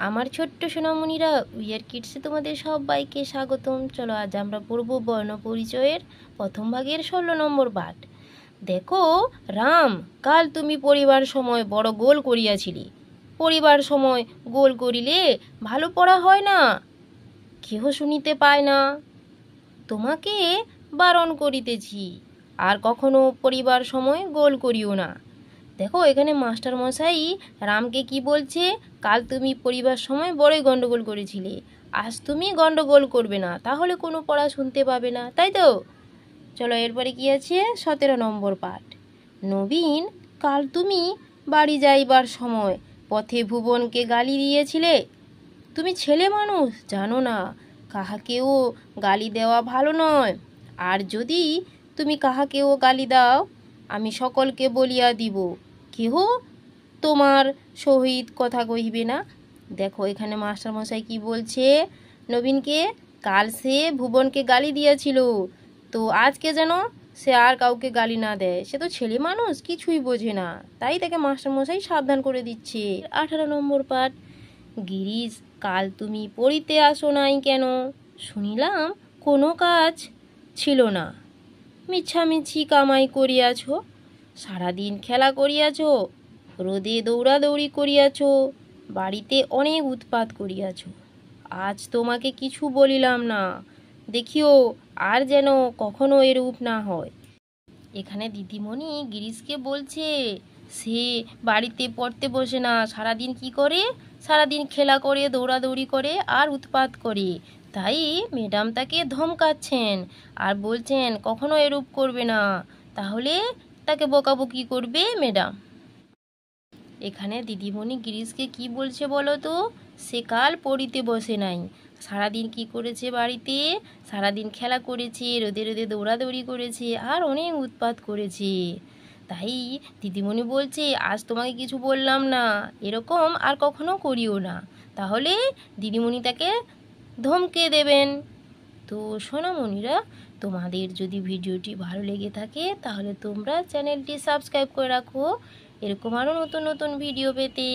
আমার ছোট্ট সোনামণিরা, উইয়ার কিডসে তোমাদের সবাইকে স্বাগতম। চলো আজ আমরা পড়ব বর্ণ পরিচয়ের প্রথম ভাগের 16 নম্বর পাঠ। দেখো রাম, কাল তুমি পড়িবার সময় বড় গোল করিয়াছিলে। পড়িবার সময় গোল করিলে ভালো পড়া হয় না, কেহ শুনিতে পায় না। তোমাকে বারণ করিতেছি, আর কখনো পড়িবার সময় গোল করিও না। দেখো এখানে মাস্টার মশাই রামকে কি বলছে, কাল তুমি পড়িবার সময় বড়ই গন্ডগোল করেছিলে, আজ তুমি গন্ডগোল করবে না, তাহলে কোনো পড়া শুনতে পাবে না, তাই তো? চলো এরপরে কি আছে, 17 নম্বর পাঠ। নবীন, কাল তুমি বাড়ি যাইবার সময় পথে ভুবনকে গালি দিয়েছিলে। তুমি ছেলে মানুষ, জানো না কাহাকেও গালি দেওয়া ভালো নয়, আর যদি তুমি কাহাকেও গালি দাও আমি সকলকে বলিয়া দিব, কেহ তোমার সহিত কথা কহিবে না। দেখো এখানে মাস্টারমশাই কি বলছে নবীনকে, কাল সে ভুবনকে গালি দিয়েছিল, তো আজকে যেন সে আর কাউকে গালি না দেয়। সে তো ছেলে মানুষ, কিছুই বোঝে না, তাই তাকে মাস্টারমশাই সাবধান করে দিচ্ছে। 18 নম্বর পাঠ। গিরিশ, কাল তুমি পড়িতে আসো নাই কেন? শুনিলাম কোনো কাজ ছিল না, মিছামিছি কামাই করিয়াছ, সারাদিন খেলা করিয়াছ, রোদে দৌড়াদৌড়ি করিয়াছ, বাড়িতে অনেক উৎপাত করিয়াছ। আজ তোমাকে কিছু বলিলাম না, দেখিও আর যেন কখনো এরূপ না হয়। এখানে দিদিমণি গিরিশকে বলছে সে বাড়িতে পড়তে বসে না, সারাদিন কি করে, সারাদিন খেলা করে, দৌড়াদৌড়ি করে আর উৎপাত করে। তাই ম্যাডাম তাকে ধমকাচ্ছেন আর বলছেন কখনো এরূপ করবে না, তাহলে তাকে বকাবকি করবে ম্যাডাম। এখানে দিদিমণি গিরিশকে কি বলছে বলো তো, সে কাল পড়িতে বসে নাই, সারাদিন কি করেছে, বাড়িতে সারাদিন খেলা করেছে, রোদে রোদে দৌড়াদৌড়ি করেছে আর অনেক উৎপাত করেছে। তাই দিদিমণি বলছে আজ তোমাকে কিছু বললাম না, এরকম আর কখনো করিও না, তাহলে দিদিমণি তাকে ধমকে দেবেন। তো সোনামণিরা, তোমাদের যদি ভিডিওটি ভালো লেগে থাকে তাহলে তোমরা চ্যানেলটি সাবস্ক্রাইব করে রাখো এরকম আরও নতুন নতুন ভিডিও পেতে।